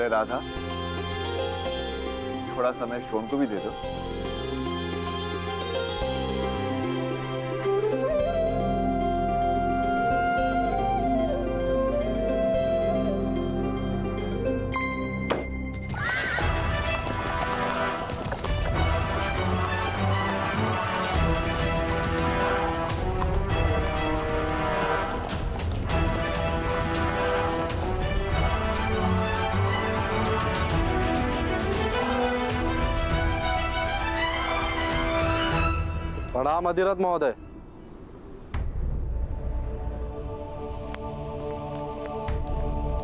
अरे राधा, थोड़ा समय शोन को भी दे दो। प्रणाम अधिरथ महोदय।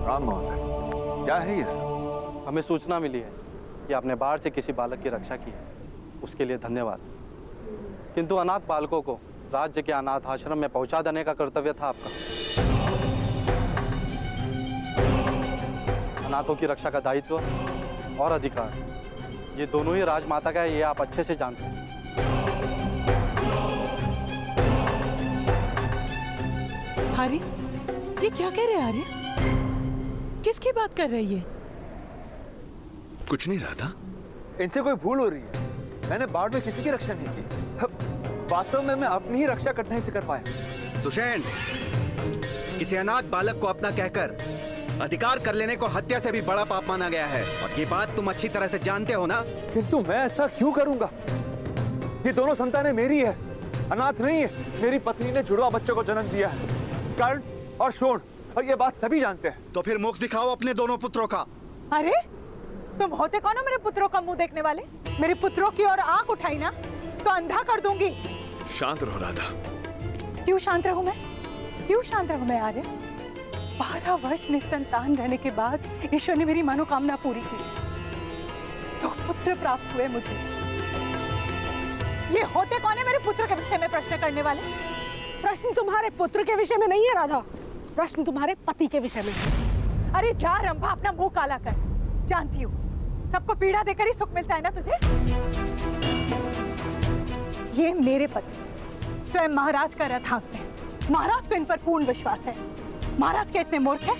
राम महोदय, क्या है ये सब? हमें सूचना मिली है कि आपने बाढ़ से किसी बालक की रक्षा की है, उसके लिए धन्यवाद। किंतु अनाथ बालकों को राज्य के अनाथ आश्रम में पहुंचा देने का कर्तव्य था आपका। अनाथों की रक्षा का दायित्व और अधिकार ये दोनों ही राजमाता का है, ये आप अच्छे से जानते हैं। आर्य, ये क्या कह रहे हैं आर्य? किसकी बात कर रही है? कुछ नहीं राधा। इनसे कोई भूल हो रही है। मैंने बाढ़ में किसी की रक्षा नहीं की। वास्तव में मैं अपनी ही रक्षा कठिनाई से कर पाया। सुषेण, किसी अनाथ बालक को अपना कहकर अधिकार कर लेने को हत्या से भी बड़ा पाप माना गया है, और ये बात तुम अच्छी तरह से जानते हो ना? किंतु मैं ऐसा क्यों करूंगा? ये दोनों संतानें मेरी है, अनाथ नहीं है। मेरी पत्नी ने जुड़वा बच्चों को जन्म दिया है, कर्ण और शोण, और ये बात सभी जानते हैं। तो फिर मुख दिखाओ अपने दोनों पुत्रों का। अरे तुम होते कौन हो मेरे पुत्रों का मुंह देखने वाले? मेरे पुत्रों की ओर आंख उठाई ना तो अंधा कर दूंगी। शांत रहो राधा। क्यों शांत रहूं मैं? क्यों शांत रहूं मैं आर्य? 12 वर्ष निसंतान रहने के बाद ईश्वर ने मेरी मनोकामना पूरी की, तो पुत्र प्राप्त हुए मुझे। ये होते कौन है मेरे पुत्र के विषय में प्रश्न करने वाले? प्रश्न तुम्हारे पुत्र के विषय में नहीं है राधा, प्रश्न तुम्हारे पति के विषय में। अरे जा रंभा, अपना मुंह काला कर। जानती हूँ सबको पीड़ा देकर ही सुख मिलता है ना तुझे। ये मेरे पति स्वयं महाराज का रथांग है। महाराज को इन पर पूर्ण विश्वास है। महाराज के इतने मूर्ख हैं,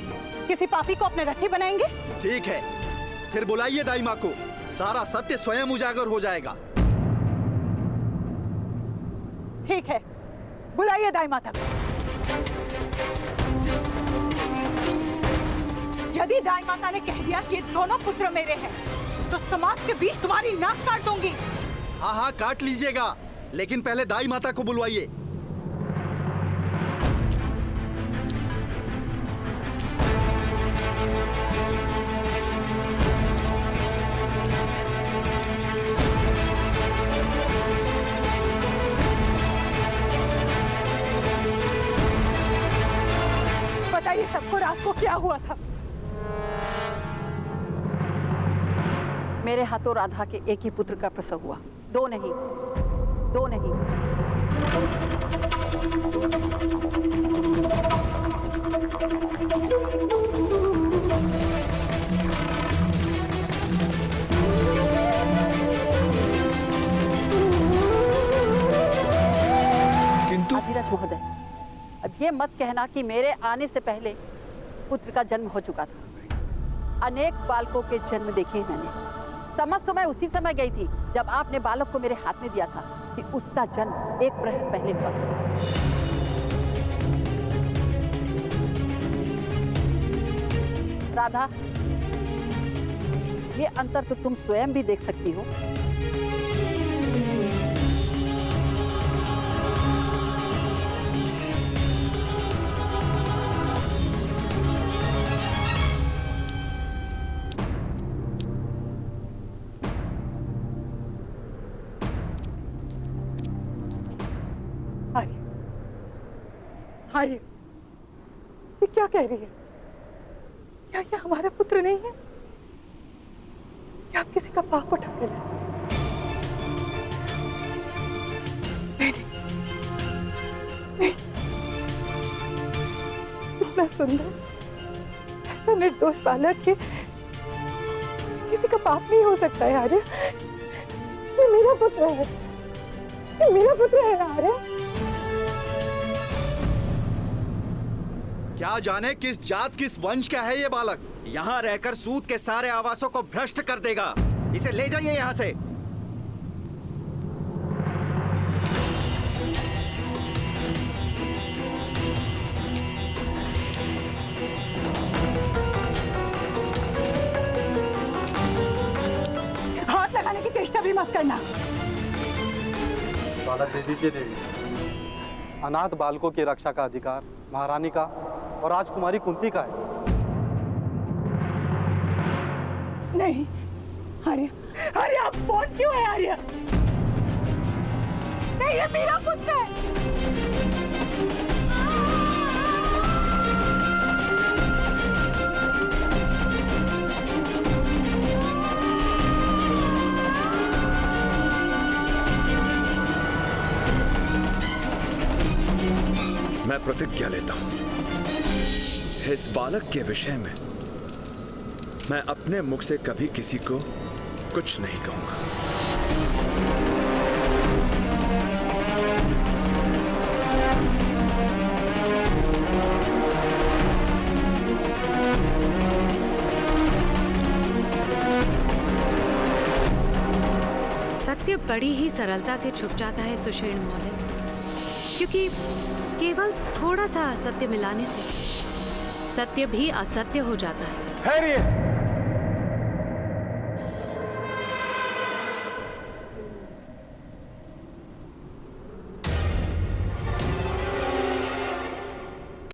किसी पापी को अपने रथी बनाएंगे? ठीक है, फिर बुलाइए दाई माँ को, सारा सत्य स्वयं उजागर हो जाएगा। ठीक है, बुलाइए दाई माता को। यदि दाई माता ने कह दिया कि ये दोनों पुत्र मेरे हैं, तो समाज के बीच तुम्हारी नाक काट दूंगी। हाँ हाँ, काट लीजिएगा, लेकिन पहले दाई माता को बुलवाइए। बताइए सबको रात को क्या हुआ था? मेरे हाथों राधा के एक ही पुत्र का प्रसव हुआ, दो नहीं। किंतु अधिरथ महोदय, अब ये मत कहना कि मेरे आने से पहले पुत्र का जन्म हो चुका था। अनेक बालकों के जन्म देखे मैंने। समझ तो मैं उसी समय गई थी जब आपने बालक को मेरे हाथ में दिया था कि उसका जन्म 1 प्रहर पहले हुआ। राधा, ये अंतर तो तुम स्वयं भी देख सकती हो। आर्य, ये क्या कह रही है? क्या ये हमारे पुत्र नहीं है? क्या आप किसी का पाप उठा के लाए? नहीं, नहीं, इतना सुंदर, ऐसा निर्दोष बालक है, किसी का पाप नहीं हो सकता है आर्य। ये मेरा पुत्र है, ये मेरा पुत्र है आर्य। क्या जाने किस जात किस वंश का है ये बालक। यहाँ रहकर सूद के सारे आवासों को भ्रष्ट कर देगा। इसे ले जाइए यहाँ से। हाथ लगाने की चेष्टा भी मत करना। बालक दे दीजिए देवी। अनाथ बालकों की रक्षा का अधिकार महारानी का और राजकुमारी कुंती का है। नहीं आर्य, आर्य आप पहुंच क्यों है आर्य? नहीं ये मेरा पुत्र है। मैं प्रतिज्ञा लेता हूं, इस बालक के विषय में मैं अपने मुख से कभी किसी को कुछ नहीं कहूंगा। सत्य बड़ी ही सरलता से छुप जाता है सुषेण महोदय, क्योंकि केवल थोड़ा सा असत्य मिलाने से सत्य भी असत्य हो जाता है। ठहरिए।